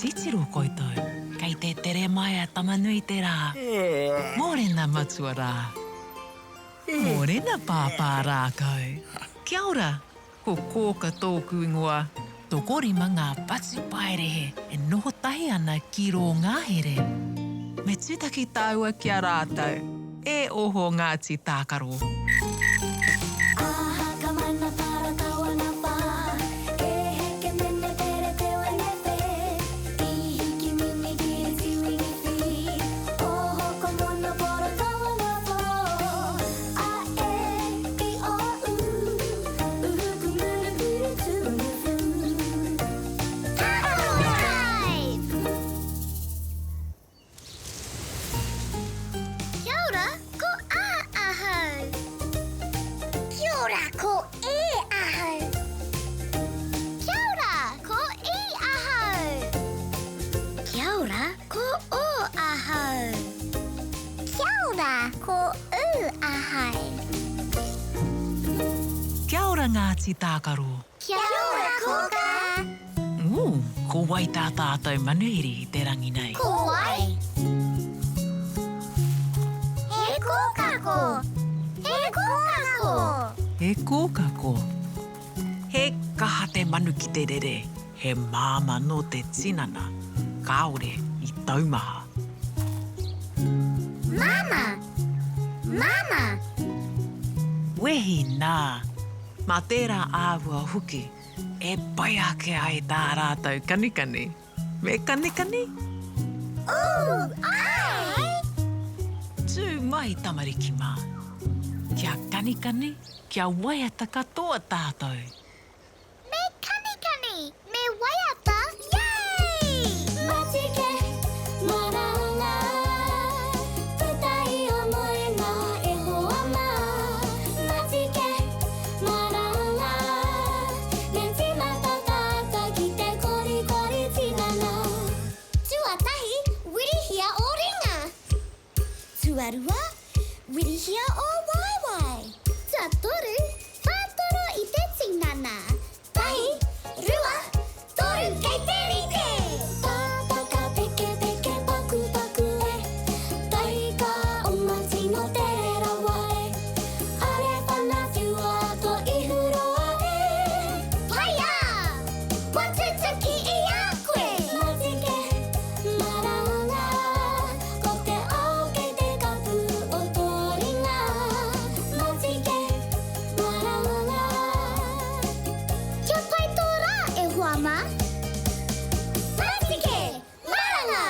Sitiru koitoi. Kai te tere mai a tamanui te rā. Morena matua rā. Morena pāpā rā kau. Kia ora, ko kōka tōku ingoa. Tokorima ngā patu paerehe e noho tahi ana ki rō ngāhere. Me tūtaki tāua kia rātou, e oho Ngāti Tākaro. Kia ora Ngāti Tākaro. Kia ora, kōka. Ko wai tā tātou manuhiri i te rangi nei. Ko wai? He kōka ko. He kōka ko. He kōka ko. He kaha te manu ki te rere. He māma no te tinana. Kāore i taumaha. Mama. Mama. Wehi nā. Mā tērā āua huki, e pai ake ai tā rātou kanikani. Me kanikani? Ai! Tū mai tamariki mā. Kia kanikani, kia waiata katoa tātou. Me kanikani. Me waiata. Yay! Matike, maranga. Tutai o moe ngā e hoa mā. Matike, maranga. Me tina tata ki te kori kori tinana. Tuatahi, wirihia o ringa. Tuarua, wirihia o waiwai. Tuatoru, whātoro i te tinana. Tahi, rua, toru kei te rite. Tātaka peke peke paku paku e. Tahi ka oma tino te rawa e. Are whana whiua to i huroa e. Paia! Watutuki i a koe. Matike, maranga. Ko te ao kei te kapu o tō ringa. Matike, maranga. Kia pai tō rā e hoa mā? Matike, maranga.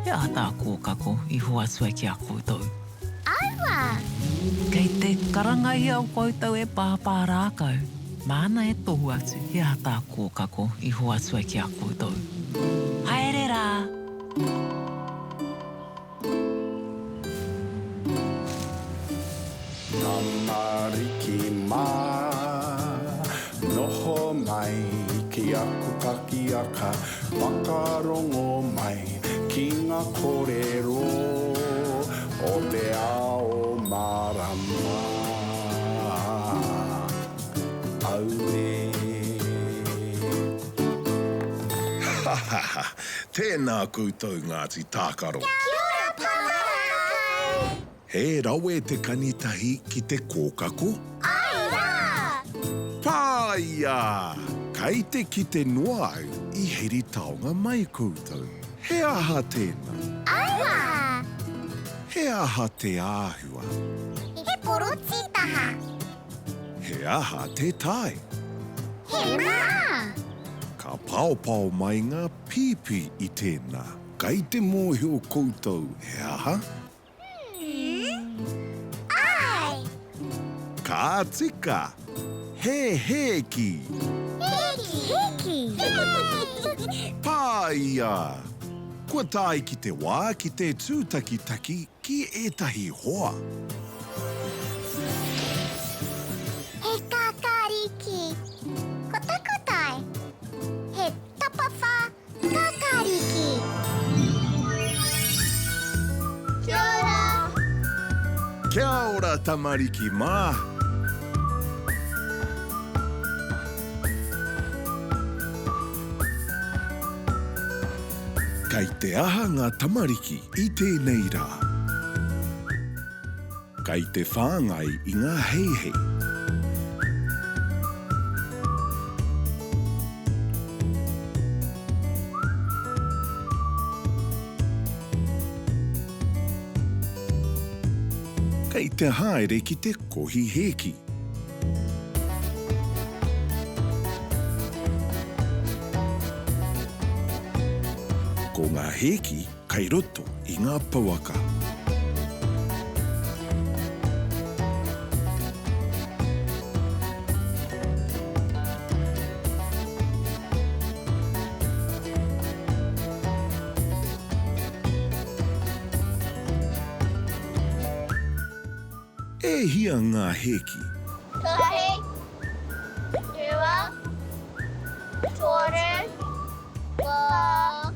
He a tā kōka ko i hoa sua ki a koutou. Aua! Kei te karangai au koutou e pāpā rākau. Māna e tohu atu, he a tā kōka ko i hoa sua ki a koutou. Haere rā! Tamariki mā, noho mai ki aku kaki aka, whakarongo mai ki ngā kōrero o te ao marama. Aue. Tēnā koutou Ngāti Tākaro. Kia ora, pāpai! He rawe te kanitahi ki te kōkako. Ai rā! Pāia! Kai te ki te noa au i heri taonga mai koutou. He aha tēnā. Aua! He aha te āhua. He poro titaha. He aha te tai. He mā! Ka paopao mai ngā pipi i tēnā. Kai te mōhio koutou, he aha? Ai! Ka tika. He heki. Heki! Heki! Pāia! Kua tāi ki te wā ki te tūtaki-taki ki ētahi hoa. He kakariki. Ko taku tai. He tapawha kakariki. Kia ora tamariki mā. Kei te aha ngā tamariki I tēnei rā. Kei te whāngai I ngā heihei. Kei te haere ki te kohi heki. Ko ngā heki, kai roto I ngā pauaka. E hia ngā heki. Kahe, Rewa, Tore, Wa,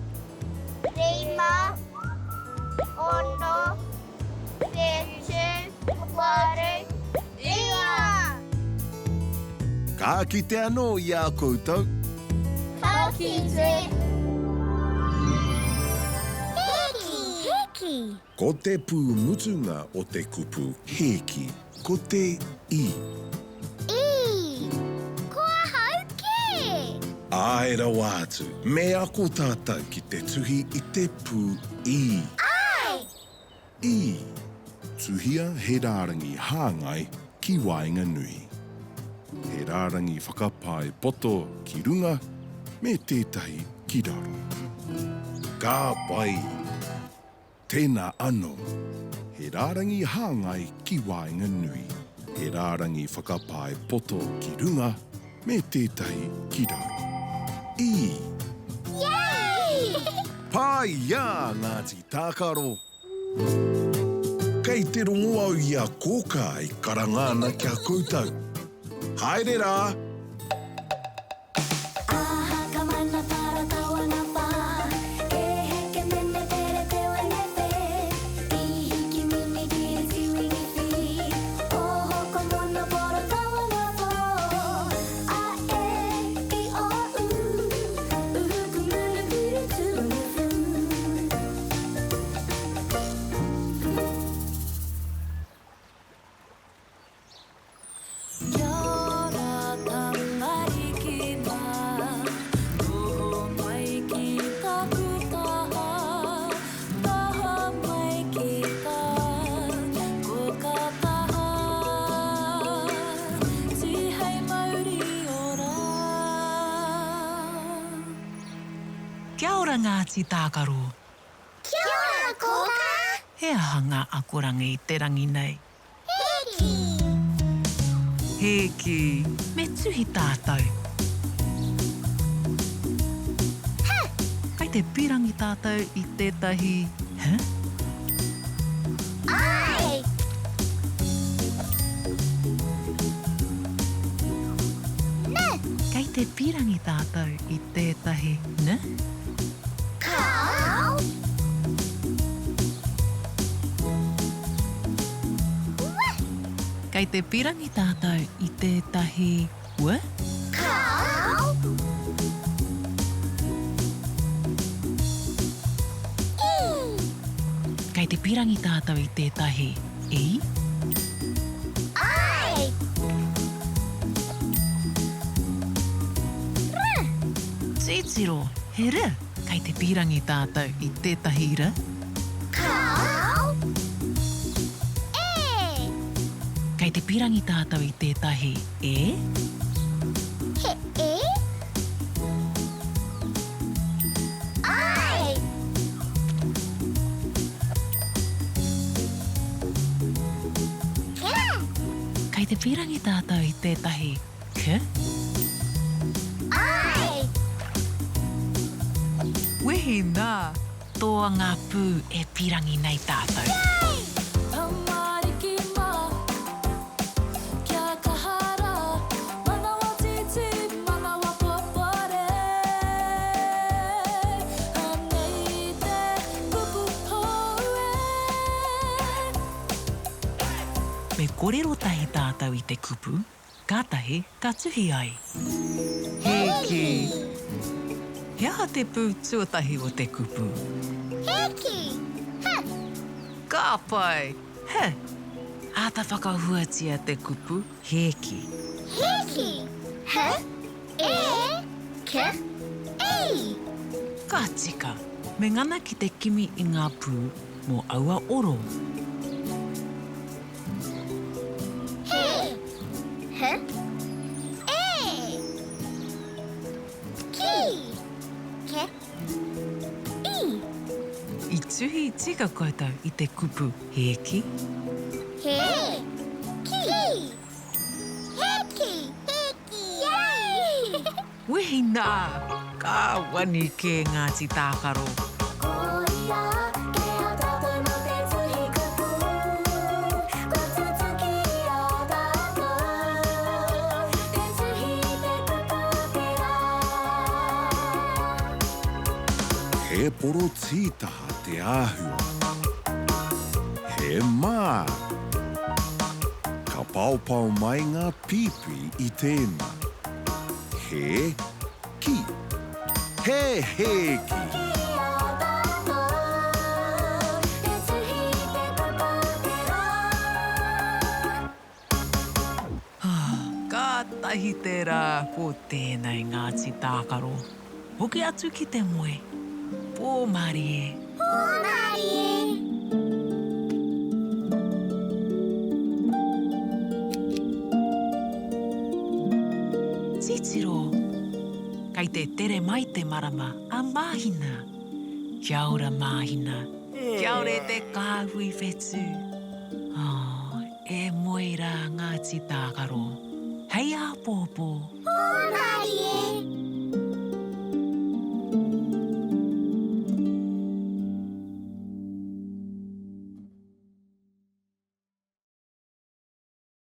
Reima, Ono, Seche, Ware, Ea. Ka kite anō I a koutou. Kakize. Heki. Ko te pū mutunga o te kupu heki, ko te I. Kua hauke. Aera wātu, me ako tātou ki te tuhi I te pū I. Ai. I. Tuhia he rārangi hāngai ki wainga nui. He rārangi whakapai poto ki runga me tētahi ki raro. Ka pai. Tēnā anō. He rārangi hāngai ki wainga nui. He rārangi whakapai poto ki runga me tētahi ki raro. I. Yay! Pai ia Ngāti Tākaro. Kei te rongo au I a kōka I karangana kia koutou. Haere rā! Kia ora Ngāti Tākaro. Kia ora, kōka. He aha ngā akorangi I te rangi nei. Heki. Heki, me tuhi tātou. Kai te pirangi tātou I tētahi... Ai. Kai te pirangi tātou I tētahi... Kau. Kai te pirangi tātou I tētahi... Kau. Kai te pirangi tātou I tētahi... Ai. Titiro, he rā. Kai te pirangi tātou I tētahi rā. Kau. Kai te pirangi tātou I tētahi... He. Ai. Kai te pirangi tātou I tētahi... Ai. Wehi nā. Toa ngā pū e pirangi nei tātou. Me korero tahi tātou I te kupu, kātahi ka tuhi ai. Heki! He aha te pū tuatahi o te kupu? Heki! Ha! Ka pai! He! Ata whakahuatia te kupu, heki. Heki! Ha! E! Ka! Ei! Ka tika, me ngana ki te kimi I ngā pū mō aua oro. He! Ha! E! Ki! Ka! I! I tuhi I tika koutou I te kupu heki. He! Ki! Heki! Heki! Yay! Wehi nā! Ka wani ke Ngāti Tākaro. He poro tītaha te āhua. He mā. Ka paupau mai ngā pipi I tēnā. He ki. He heki. Kātahi te rā ko tēnei Ngāti Tākaro. Hoki atu ki te moe. Pōmari e. Pōmari! Titiro. Kai te tere mai te marama a māhina. Kia ora māhina. Kia ora te kāhui whetū. Oh, e moe rā Ngāti Tākaro. Hei a pōpō. Pōmari!